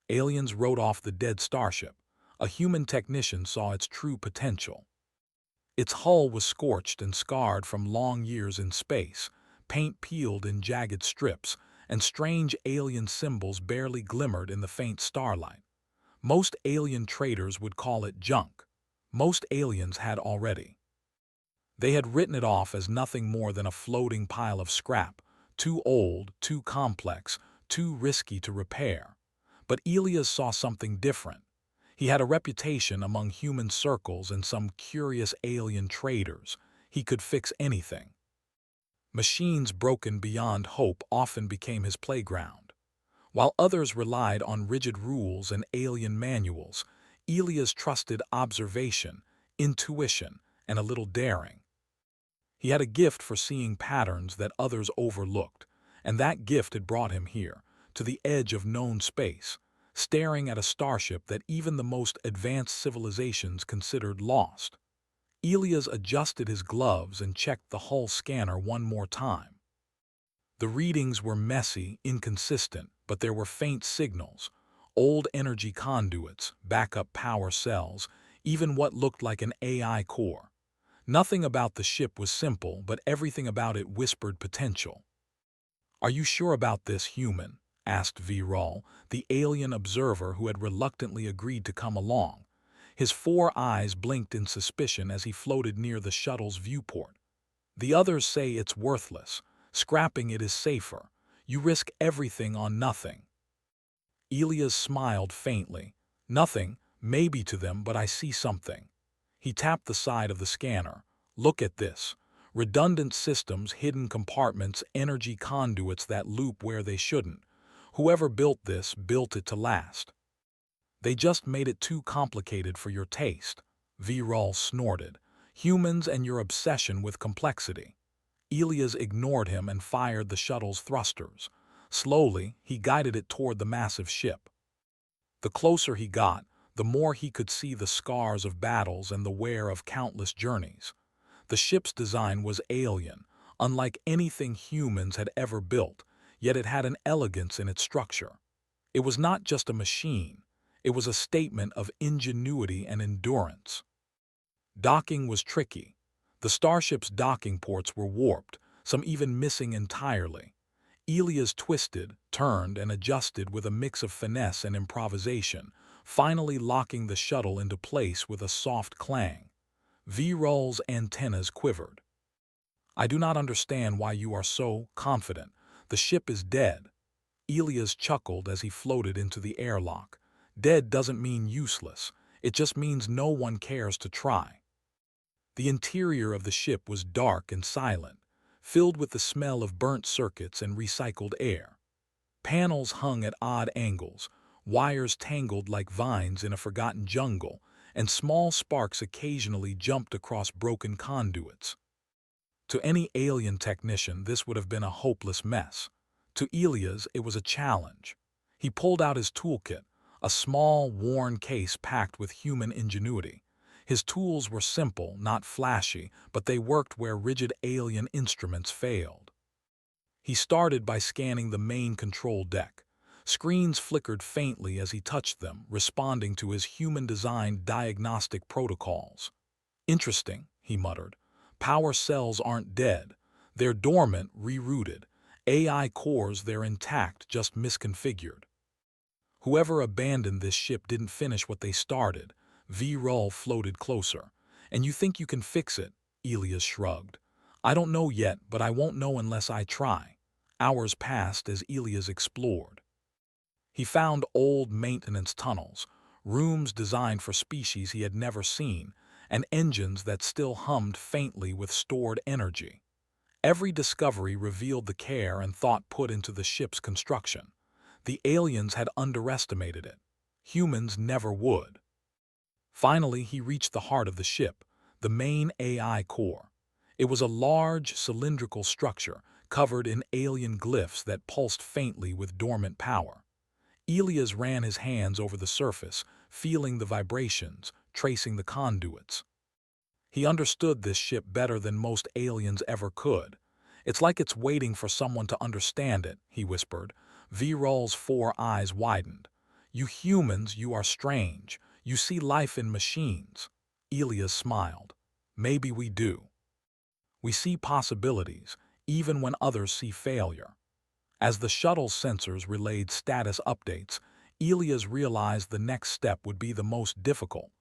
Aliens wrote off the dead Starship. A human technician saw its true potential. Its hull was scorched and scarred from long years in space, paint peeled in jagged strips, and strange alien symbols barely glimmered in the faint starlight. Most alien traders would call it junk. Most aliens had already. They had written it off as nothing more than a floating pile of scrap, too old, too complex, too risky to repair. But Elias saw something different. He had a reputation among human circles and some curious alien traders. He could fix anything. Machines broken beyond hope often became his playground. While others relied on rigid rules and alien manuals, Elias trusted observation, intuition, and a little daring. He had a gift for seeing patterns that others overlooked, and that gift had brought him here, to the edge of known space, staring at a starship that even the most advanced civilizations considered lost. Elias adjusted his gloves and checked the hull scanner one more time. The readings were messy, inconsistent, but there were faint signals, old energy conduits, backup power cells, even what looked like an AI core. Nothing about the ship was simple, but everything about it whispered potential. "Are you sure about this, human?" asked Virol, the alien observer who had reluctantly agreed to come along. His 4 eyes blinked in suspicion as he floated near the shuttle's viewport. "The others say it's worthless. Scrapping it is safer. You risk everything on nothing." Elias smiled faintly. "Nothing, maybe to them, but I see something." He tapped the side of the scanner. "Look at this. Redundant systems, hidden compartments, energy conduits that loop where they shouldn't. Whoever built this built it to last. They just made it too complicated for your taste." Virol snorted. "Humans and your obsession with complexity." Elias ignored him and fired the shuttle's thrusters. Slowly, he guided it toward the massive ship. The closer he got, the more he could see the scars of battles and the wear of countless journeys. The ship's design was alien, unlike anything humans had ever built, yet it had an elegance in its structure. It was not just a machine, it was a statement of ingenuity and endurance. Docking was tricky. The starship's docking ports were warped, some even missing entirely. Elias twisted, turned, and adjusted with a mix of finesse and improvisation, finally locking the shuttle into place with a soft clang. Virol's antennas quivered. "I do not understand why you are so confident. The ship is dead." Elias chuckled as he floated into the airlock. "Dead doesn't mean useless. It just means no one cares to try." The interior of the ship was dark and silent, filled with the smell of burnt circuits and recycled air. Panels hung at odd angles, wires tangled like vines in a forgotten jungle, and small sparks occasionally jumped across broken conduits. To any alien technician, this would have been a hopeless mess. To Elias, it was a challenge. He pulled out his toolkit, a small, worn case packed with human ingenuity. His tools were simple, not flashy, but they worked where rigid alien instruments failed. He started by scanning the main control deck. Screens flickered faintly as he touched them, responding to his human-designed diagnostic protocols. "Interesting," he muttered. "Power cells aren't dead. They're dormant, rerouted. AI cores, they're intact, just misconfigured. Whoever abandoned this ship didn't finish what they started." Virol floated closer. "And you think you can fix it?" Elias shrugged. "I don't know yet, but I won't know unless I try." Hours passed as Elias explored. He found old maintenance tunnels, rooms designed for species he had never seen, and engines that still hummed faintly with stored energy. Every discovery revealed the care and thought put into the ship's construction. The aliens had underestimated it. Humans never would. Finally, he reached the heart of the ship, the main AI core. It was a large, cylindrical structure covered in alien glyphs that pulsed faintly with dormant power. Elias ran his hands over the surface, feeling the vibrations, tracing the conduits. He understood this ship better than most aliens ever could. "It's like it's waiting for someone to understand it," he whispered. Virol's 4 eyes widened. "You humans, you are strange. You see life in machines." Elias smiled. "Maybe we do. We see possibilities, even when others see failure." As the shuttle's sensors relayed status updates, Elias realized the next step would be the most difficult,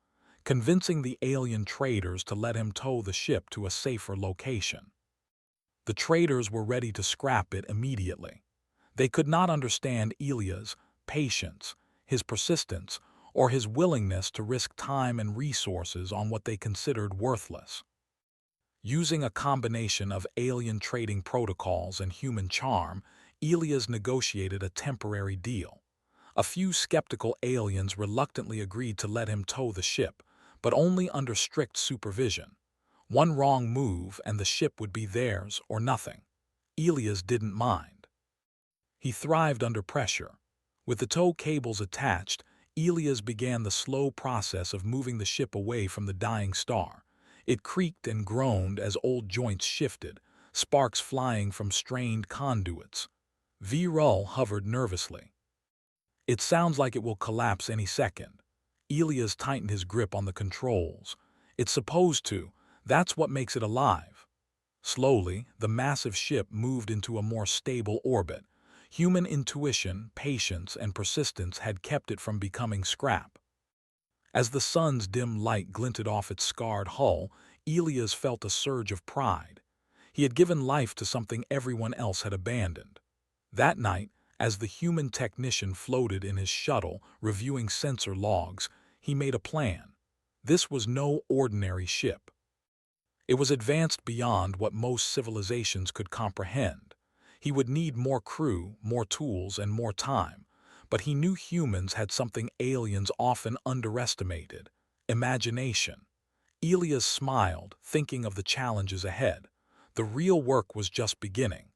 convincing the alien traders to let him tow the ship to a safer location. The traders were ready to scrap it immediately. They could not understand Elias' patience, his persistence, or his willingness to risk time and resources on what they considered worthless. Using a combination of alien trading protocols and human charm, Elias negotiated a temporary deal. A few skeptical aliens reluctantly agreed to let him tow the ship, but only under strict supervision. One wrong move and the ship would be theirs or nothing. Elias didn't mind. He thrived under pressure. With the tow cables attached, Elias began the slow process of moving the ship away from the dying star. It creaked and groaned as old joints shifted, sparks flying from strained conduits. V-Rull hovered nervously. "It sounds like it will collapse any second." Elias tightened his grip on the controls. "It's supposed to. That's what makes it alive." Slowly, the massive ship moved into a more stable orbit. Human intuition, patience, and persistence had kept it from becoming scrap. As the sun's dim light glinted off its scarred hull, Elias felt a surge of pride. He had given life to something everyone else had abandoned. That night, as the human technician floated in his shuttle, reviewing sensor logs, he made a plan. This was no ordinary ship. It was advanced beyond what most civilizations could comprehend. He would need more crew, more tools, and more time, but he knew humans had something aliens often underestimated: imagination. Elias smiled, thinking of the challenges ahead. The real work was just beginning.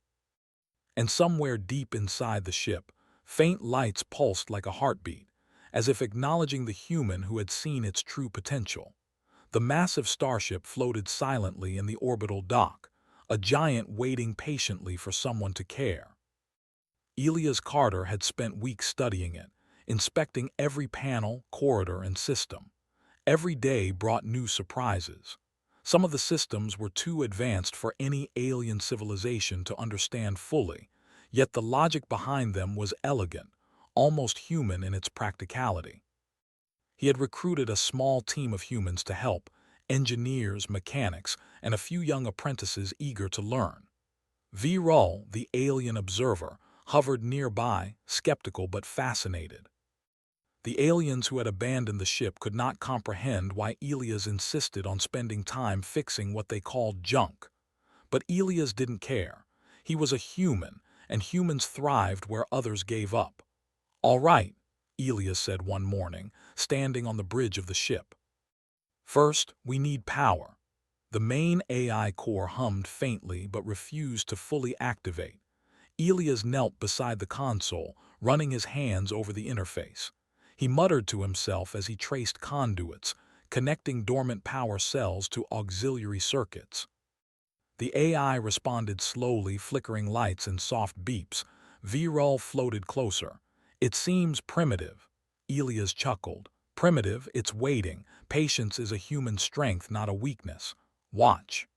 And somewhere deep inside the ship, faint lights pulsed like a heartbeat, as if acknowledging the human who had seen its true potential. The massive starship floated silently in the orbital dock, a giant waiting patiently for someone to care. Elias Carter had spent weeks studying it, inspecting every panel, corridor, and system. Every day brought new surprises. Some of the systems were too advanced for any alien civilization to understand fully, yet the logic behind them was elegant, almost human in its practicality. He had recruited a small team of humans to help: engineers, mechanics, and a few young apprentices eager to learn. V-Rull, the alien observer, hovered nearby, skeptical but fascinated. The aliens who had abandoned the ship could not comprehend why Elias insisted on spending time fixing what they called junk. But Elias didn't care. He was a human, and humans thrived where others gave up. "All right," Elias said one morning, standing on the bridge of the ship. "First, we need power." The main AI core hummed faintly but refused to fully activate. Elias knelt beside the console, running his hands over the interface. He muttered to himself as he traced conduits, connecting dormant power cells to auxiliary circuits. The AI responded slowly, flickering lights and soft beeps. V-Rull floated closer. "It seems primitive." Elias chuckled. "Primitive, it's waiting. Patience is a human strength, not a weakness. Watch."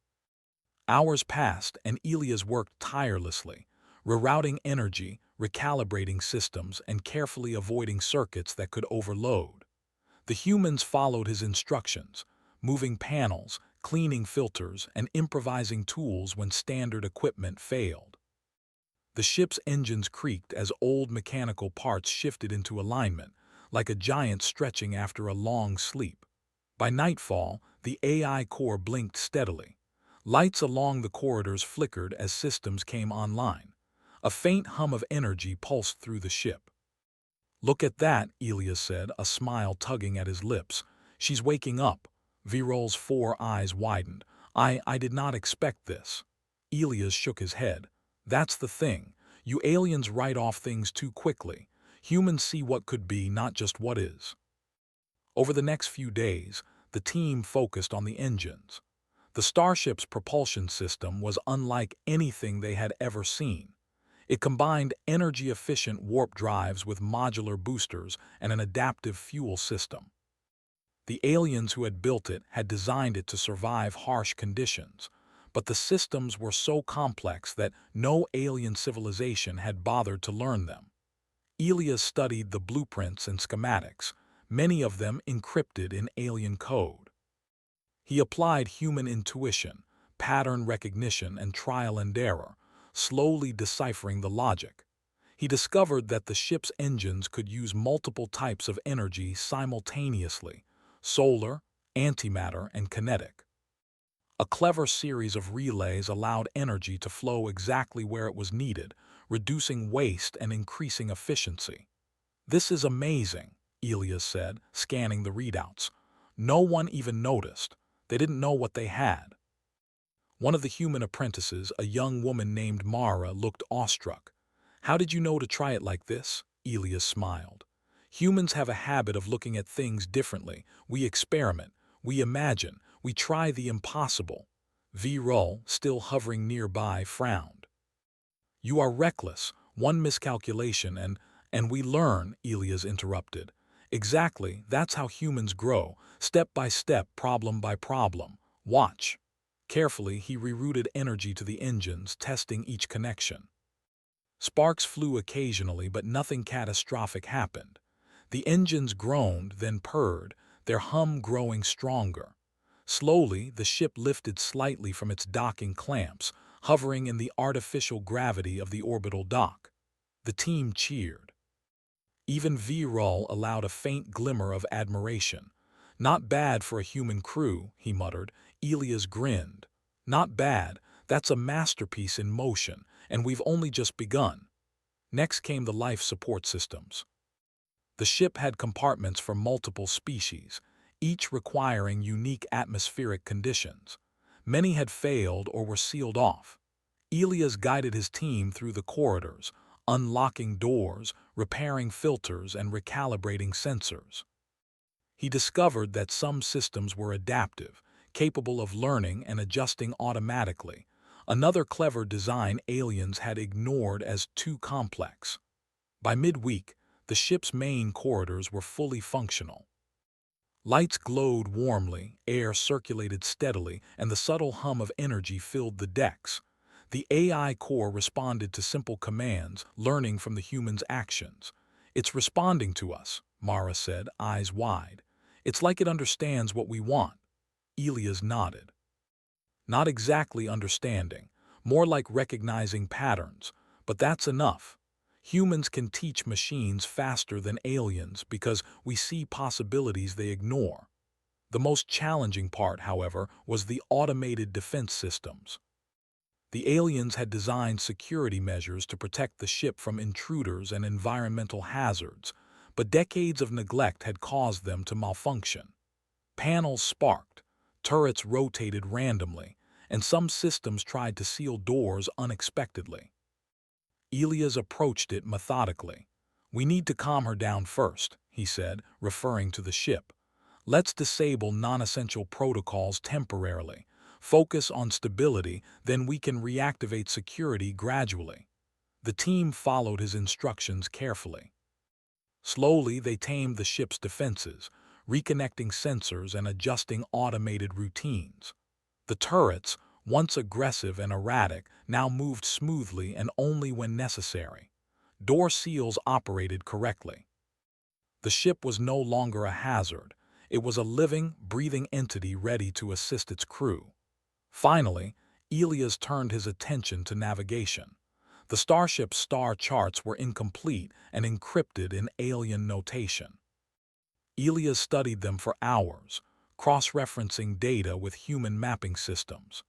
Hours passed, and Elias worked tirelessly, rerouting energy, recalibrating systems, and carefully avoiding circuits that could overload. The humans followed his instructions, moving panels, cleaning filters, and improvising tools when standard equipment failed. The ship's engines creaked as old mechanical parts shifted into alignment, like a giant stretching after a long sleep. By nightfall, the AI core blinked steadily. Lights along the corridors flickered as systems came online. A faint hum of energy pulsed through the ship. "Look at that," Elias said, a smile tugging at his lips. "She's waking up." V-Rull's 4 eyes widened. I did not expect this." Elias shook his head. "That's the thing. You aliens write off things too quickly. Humans see what could be, not just what is." Over the next few days, the team focused on the engines. The Starship's propulsion system was unlike anything they had ever seen. It combined energy-efficient warp drives with modular boosters and an adaptive fuel system. The aliens who had built it had designed it to survive harsh conditions, but the systems were so complex that no alien civilization had bothered to learn them. Elias studied the blueprints and schematics, many of them encrypted in alien code. He applied human intuition, pattern recognition, and trial and error, slowly deciphering the logic. He discovered that the ship's engines could use multiple types of energy simultaneously: solar, antimatter, and kinetic. A clever series of relays allowed energy to flow exactly where it was needed, reducing waste and increasing efficiency. "This is amazing," Elias said, scanning the readouts. "No one even noticed. They didn't know what they had." One of the human apprentices, a young woman named Mara, looked awestruck. "How did you know to try it like this?" Elias smiled. "Humans have a habit of looking at things differently. We experiment, we imagine, we try the impossible." V-Roll, still hovering nearby, frowned. "You are reckless. One miscalculation and we learn," Elias interrupted. "Exactly, that's how humans grow, step by step, problem by problem. Watch." Carefully, he rerouted energy to the engines, testing each connection. Sparks flew occasionally, but nothing catastrophic happened. The engines groaned, then purred, their hum growing stronger. Slowly, the ship lifted slightly from its docking clamps, hovering in the artificial gravity of the orbital dock. The team cheered. Even V-Roll allowed a faint glimmer of admiration. "Not bad for a human crew," he muttered. Elias grinned. "Not bad. That's a masterpiece in motion, and we've only just begun." Next came the life support systems. The ship had compartments for multiple species, each requiring unique atmospheric conditions. Many had failed or were sealed off. Elias guided his team through the corridors, unlocking doors, repairing filters, and recalibrating sensors. He discovered that some systems were adaptive, capable of learning and adjusting automatically. Another clever design aliens had ignored as too complex. By midweek, the ship's main corridors were fully functional. Lights glowed warmly, air circulated steadily, and the subtle hum of energy filled the decks. The AI core responded to simple commands, learning from the human's actions. "It's responding to us," Mara said, eyes wide. "It's like it understands what we want." Elias nodded. "Not exactly understanding, more like recognizing patterns, but that's enough. Humans can teach machines faster than aliens because we see possibilities they ignore." The most challenging part, however, was the automated defense systems. The aliens had designed security measures to protect the ship from intruders and environmental hazards, but decades of neglect had caused them to malfunction. Panels sparked, turrets rotated randomly, and some systems tried to seal doors unexpectedly. Elias approached it methodically. "We need to calm her down first," he said, referring to the ship. "Let's disable non-essential protocols temporarily. Focus on stability, then we can reactivate security gradually." The team followed his instructions carefully. Slowly, they tamed the ship's defenses, reconnecting sensors and adjusting automated routines. The turrets, once aggressive and erratic, now moved smoothly and only when necessary. Door seals operated correctly. The ship was no longer a hazard. It was a living, breathing entity ready to assist its crew. Finally, Elias turned his attention to navigation. The Starship's star charts were incomplete and encrypted in alien notation. Elias studied them for hours, cross-referencing data with human mapping systems.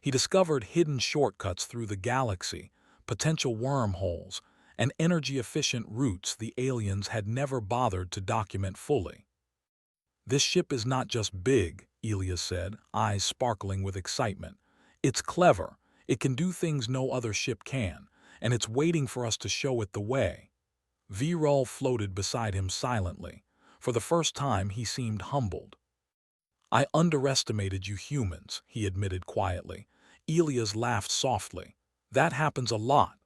He discovered hidden shortcuts through the galaxy, potential wormholes, and energy-efficient routes the aliens had never bothered to document fully. "This ship is not just big," Elias said, eyes sparkling with excitement. "It's clever, it can do things no other ship can, and it's waiting for us to show it the way." V-Roll floated beside him silently. For the first time, he seemed humbled. "I underestimated you humans," he admitted quietly. Elias laughed softly. "That happens a lot."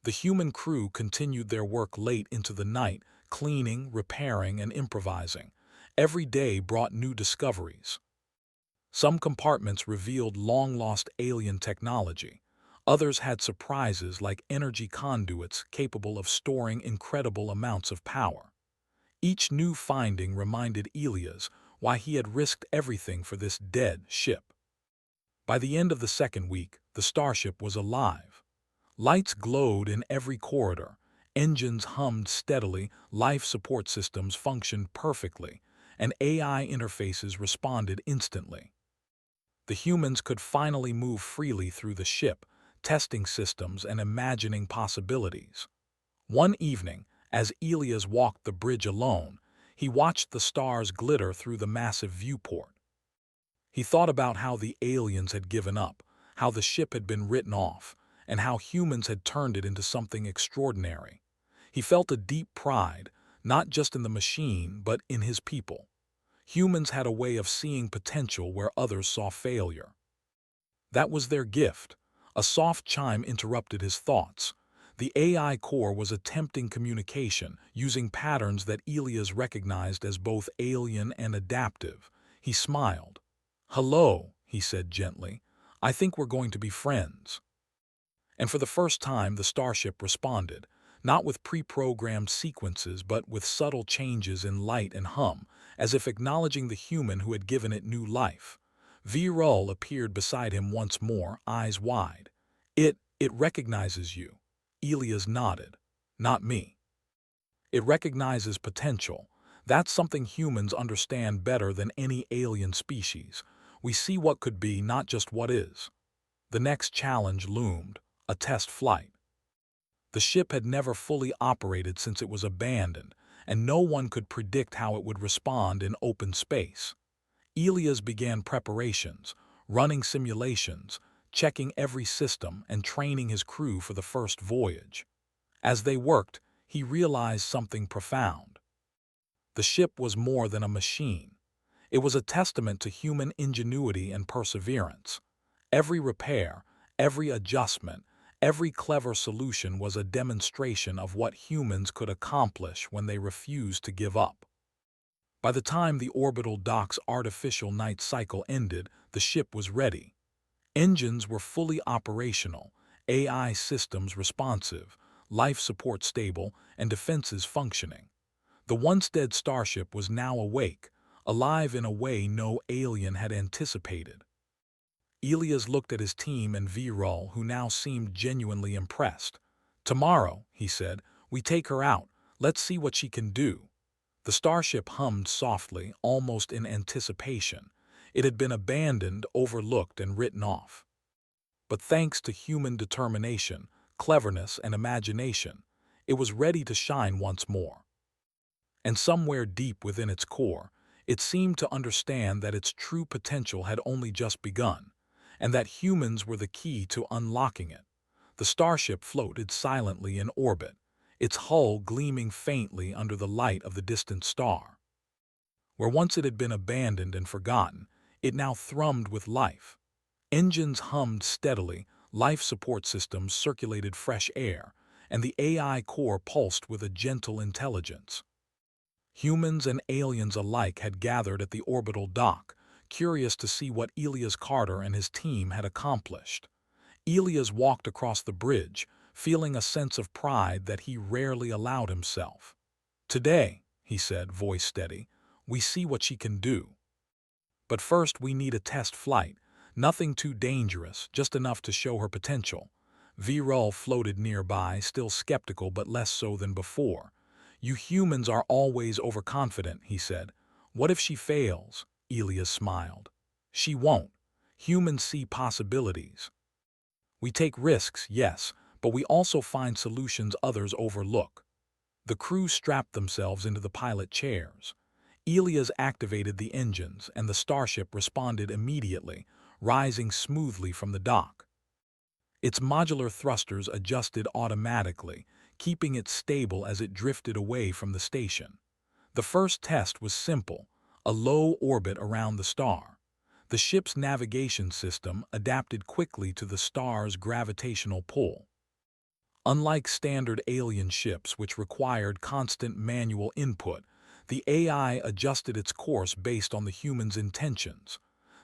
The human crew continued their work late into the night, cleaning, repairing, and improvising. Every day brought new discoveries. Some compartments revealed long-lost alien technology. Others had surprises like energy conduits capable of storing incredible amounts of power. Each new finding reminded Elias why he had risked everything for this dead ship. By the end of the second week, the Starship was alive. Lights glowed in every corridor, engines hummed steadily, life support systems functioned perfectly, and AI interfaces responded instantly. The humans could finally move freely through the ship, testing systems and imagining possibilities. One evening, as Elias walked the bridge alone, he watched the stars glitter through the massive viewport. He thought about how the aliens had given up, how the ship had been written off, and how humans had turned it into something extraordinary. He felt a deep pride, not just in the machine, but in his people. Humans had a way of seeing potential where others saw failure. That was their gift. A soft chime interrupted his thoughts. The AI core was attempting communication, using patterns that Elias recognized as both alien and adaptive. He smiled. "Hello," he said gently. "I think we're going to be friends." And for the first time, the Starship responded, not with pre-programmed sequences, but with subtle changes in light and hum, as if acknowledging the human who had given it new life. Virul appeared beside him once more, eyes wide. It recognizes you." Elias nodded. "Not me. It recognizes potential. That's something humans understand better than any alien species. We see what could be, not just what is." The next challenge loomed, a test flight. The ship had never fully operated since it was abandoned, and no one could predict how it would respond in open space. Elias began preparations, running simulations, checking every system, and training his crew for the first voyage. As they worked, he realized something profound. The ship was more than a machine. It was a testament to human ingenuity and perseverance. Every repair, every adjustment, every clever solution was a demonstration of what humans could accomplish when they refused to give up. By the time the orbital dock's artificial night cycle ended, the ship was ready. Engines were fully operational, AI systems responsive, life support stable, and defenses functioning. The once dead Starship was now awake, alive in a way no alien had anticipated. Elias looked at his team and Virul, who now seemed genuinely impressed. "Tomorrow," he said, "we take her out. Let's see what she can do." The Starship hummed softly, almost in anticipation. It had been abandoned, overlooked, and written off. But thanks to human determination, cleverness, and imagination, it was ready to shine once more. And somewhere deep within its core, it seemed to understand that its true potential had only just begun, and that humans were the key to unlocking it. The Starship floated silently in orbit, its hull gleaming faintly under the light of the distant star. Where once it had been abandoned and forgotten, it now thrummed with life. Engines hummed steadily, life support systems circulated fresh air, and the AI core pulsed with a gentle intelligence. Humans and aliens alike had gathered at the orbital dock, curious to see what Elias Carter and his team had accomplished. Elias walked across the bridge, feeling a sense of pride that he rarely allowed himself. "Today," he said, voice steady, "we see what she can do. But first we need a test flight, nothing too dangerous, just enough to show her potential." Virul floated nearby, still skeptical but less so than before. "You humans are always overconfident," he said. "What if she fails?" Elias smiled. "She won't. Humans see possibilities. We take risks, yes, but we also find solutions others overlook." The crew strapped themselves into the pilot chairs. Elias activated the engines, and the Starship responded immediately, rising smoothly from the dock. Its modular thrusters adjusted automatically, keeping it stable as it drifted away from the station. The first test was simple, a low orbit around the star. The ship's navigation system adapted quickly to the star's gravitational pull. Unlike standard alien ships which required constant manual input, the AI adjusted its course based on the human's intentions.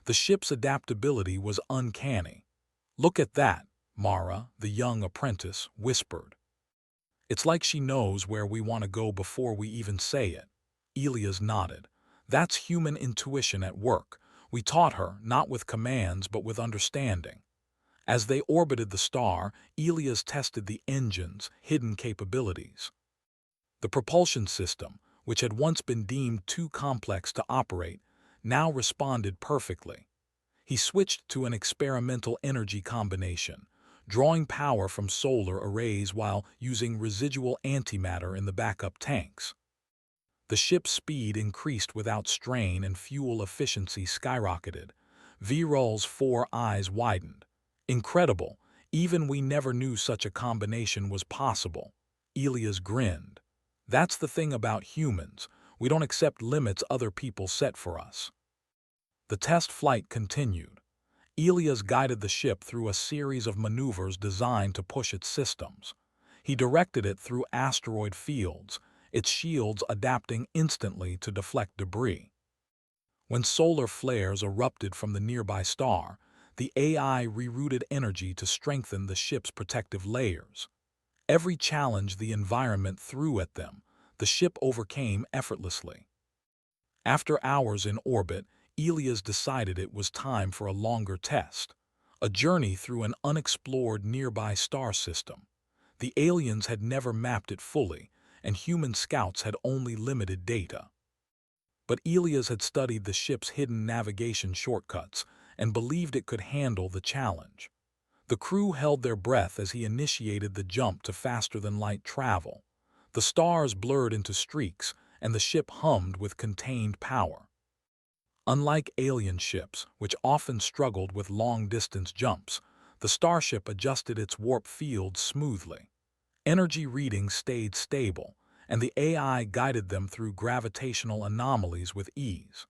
The ship's adaptability was uncanny. "Look at that," Mara, the young apprentice, whispered. "It's like she knows where we want to go before we even say it." Elias nodded. "That's human intuition at work. We taught her, not with commands but with understanding." As they orbited the star, Elias tested the engine's hidden capabilities. The propulsion system, which had once been deemed too complex to operate, now responded perfectly. He switched to an experimental energy combination, drawing power from solar arrays while using residual antimatter in the backup tanks. The ship's speed increased without strain and fuel efficiency skyrocketed. Viral's four eyes widened. "Incredible. Even we never knew such a combination was possible." Elias grinned. "That's the thing about humans. We don't accept limits other people set for us." The test flight continued. Elias guided the ship through a series of maneuvers designed to push its systems. He directed it through asteroid fields, its shields adapting instantly to deflect debris. When solar flares erupted from the nearby star, the AI rerouted energy to strengthen the ship's protective layers. Every challenge the environment threw at them, the ship overcame effortlessly. After hours in orbit, Elias decided it was time for a longer test, a journey through an unexplored nearby star system. The aliens had never mapped it fully, and human scouts had only limited data. But Elias had studied the ship's hidden navigation shortcuts and believed it could handle the challenge. The crew held their breath as he initiated the jump to faster-than-light travel. The stars blurred into streaks, and the ship hummed with contained power. Unlike alien ships, which often struggled with long-distance jumps, the Starship adjusted its warp field smoothly. Energy readings stayed stable, and the AI guided them through gravitational anomalies with ease.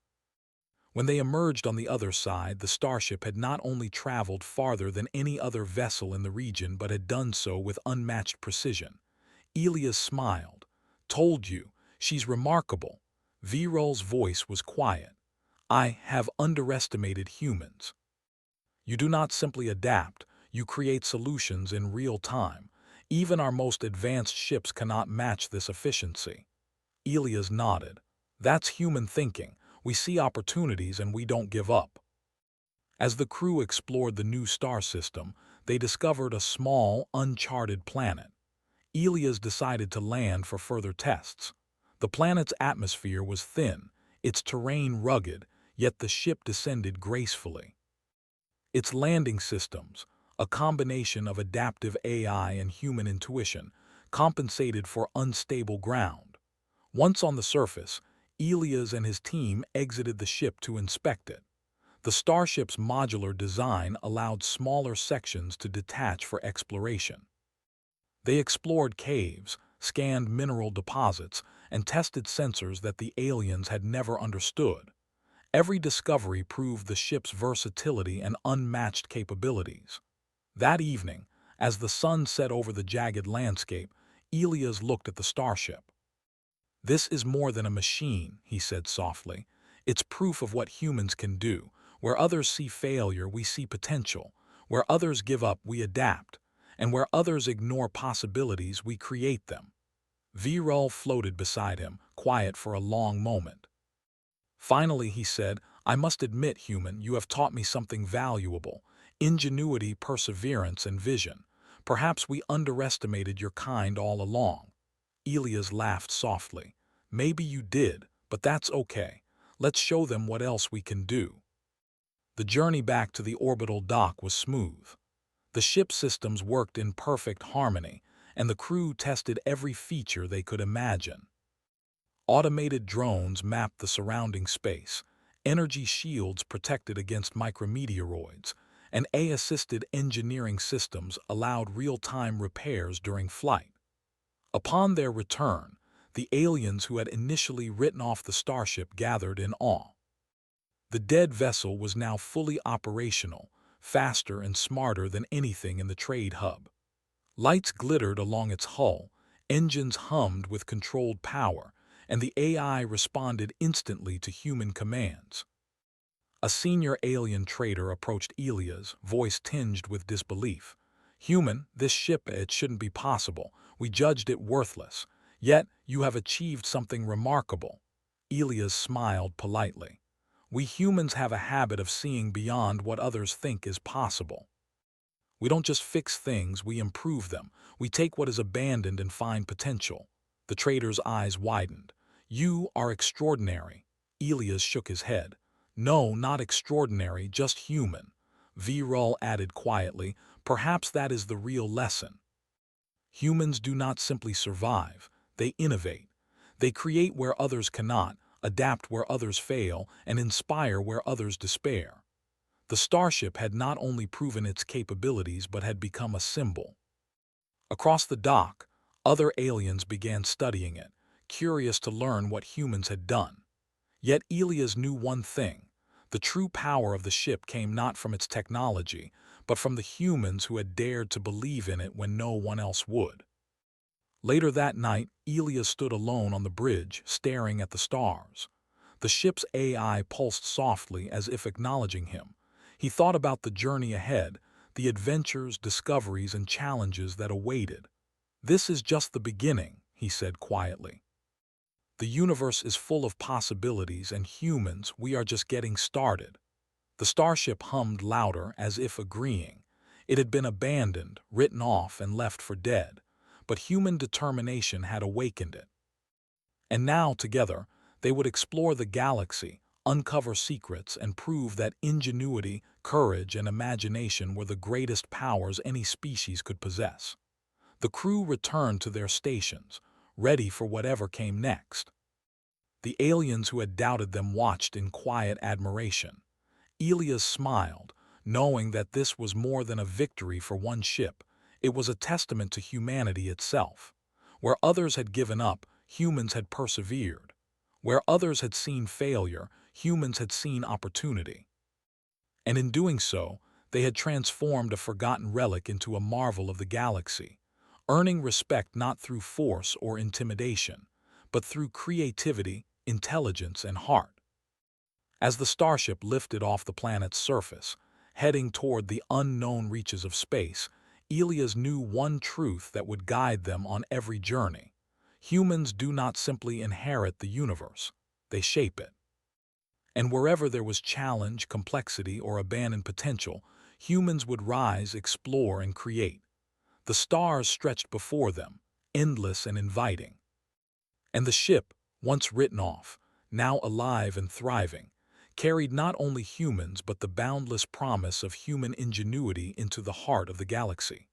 When they emerged on the other side, the Starship had not only traveled farther than any other vessel in the region but had done so with unmatched precision. Elias smiled. "Told you, she's remarkable." Viral's voice was quiet. "I have underestimated humans. You do not simply adapt, you create solutions in real time. Even our most advanced ships cannot match this efficiency." Elias nodded. "That's human thinking. We see opportunities and we don't give up." As the crew explored the new star system, they discovered a small, uncharted planet. Elias decided to land for further tests. The planet's atmosphere was thin, its terrain rugged, yet the ship descended gracefully. Its landing systems, a combination of adaptive AI and human intuition, compensated for unstable ground. Once on the surface, Elias and his team exited the ship to inspect it. The Starship's modular design allowed smaller sections to detach for exploration. They explored caves, scanned mineral deposits, and tested sensors that the aliens had never understood. Every discovery proved the ship's versatility and unmatched capabilities. That evening, as the sun set over the jagged landscape, Elias looked at the Starship. "This is more than a machine," he said softly. "It's proof of what humans can do. Where others see failure, we see potential. Where others give up, we adapt. And where others ignore possibilities, we create them." Viral floated beside him, quiet for a long moment. Finally, he said, "I must admit, human, you have taught me something valuable: ingenuity, perseverance, and vision. Perhaps we underestimated your kind all along." Elias laughed softly. "Maybe you did, but that's okay. Let's show them what else we can do." The journey back to the orbital dock was smooth. The ship's systems worked in perfect harmony, and the crew tested every feature they could imagine. Automated drones mapped the surrounding space, energy shields protected against micrometeoroids, and AI-assisted engineering systems allowed real-time repairs during flight. Upon their return, the aliens who had initially written off the Starship gathered in awe. The dead vessel was now fully operational, faster and smarter than anything in the trade hub. Lights glittered along its hull, engines hummed with controlled power, and the AI responded instantly to human commands. A senior alien trader approached Elias, voice tinged with disbelief. "Human, this ship, it shouldn't be possible. We judged it worthless. Yet you have achieved something remarkable." Elias smiled politely. "We humans have a habit of seeing beyond what others think is possible. We don't just fix things, we improve them. We take what is abandoned and find potential." The trader's eyes widened. "You are extraordinary." Elias shook his head. "No, not extraordinary, just human." Virul added quietly, "Perhaps that is the real lesson. Humans do not simply survive, they innovate. They create where others cannot, adapt where others fail, and inspire where others despair." The Starship had not only proven its capabilities but had become a symbol. Across the dock, other aliens began studying it, curious to learn what humans had done. Yet Elias knew one thing: the true power of the ship came not from its technology, but from the humans who had dared to believe in it when no one else would. Later that night, Elias stood alone on the bridge, staring at the stars. The ship's AI pulsed softly as if acknowledging him. He thought about the journey ahead, the adventures, discoveries, and challenges that awaited. "This is just the beginning," he said quietly. "The universe is full of possibilities, and humans, we are just getting started." The starship hummed louder, as if agreeing. It had been abandoned, written off, and left for dead, but human determination had awakened it. And now, together, they would explore the galaxy, uncover secrets, and prove that ingenuity, courage, and imagination were the greatest powers any species could possess. The crew returned to their stations, ready for whatever came next. The aliens who had doubted them watched in quiet admiration. Elias smiled, knowing that this was more than a victory for one ship. It was a testament to humanity itself. Where others had given up, humans had persevered. Where others had seen failure, humans had seen opportunity. And in doing so, they had transformed a forgotten relic into a marvel of the galaxy, earning respect not through force or intimidation, but through creativity, intelligence, and heart. As the starship lifted off the planet's surface, heading toward the unknown reaches of space, Elias knew one truth that would guide them on every journey. Humans do not simply inherit the universe, they shape it. And wherever there was challenge, complexity, or abandoned potential, humans would rise, explore, and create. The stars stretched before them, endless and inviting. And the ship, once written off, now alive and thriving, carried not only humans but the boundless promise of human ingenuity into the heart of the galaxy.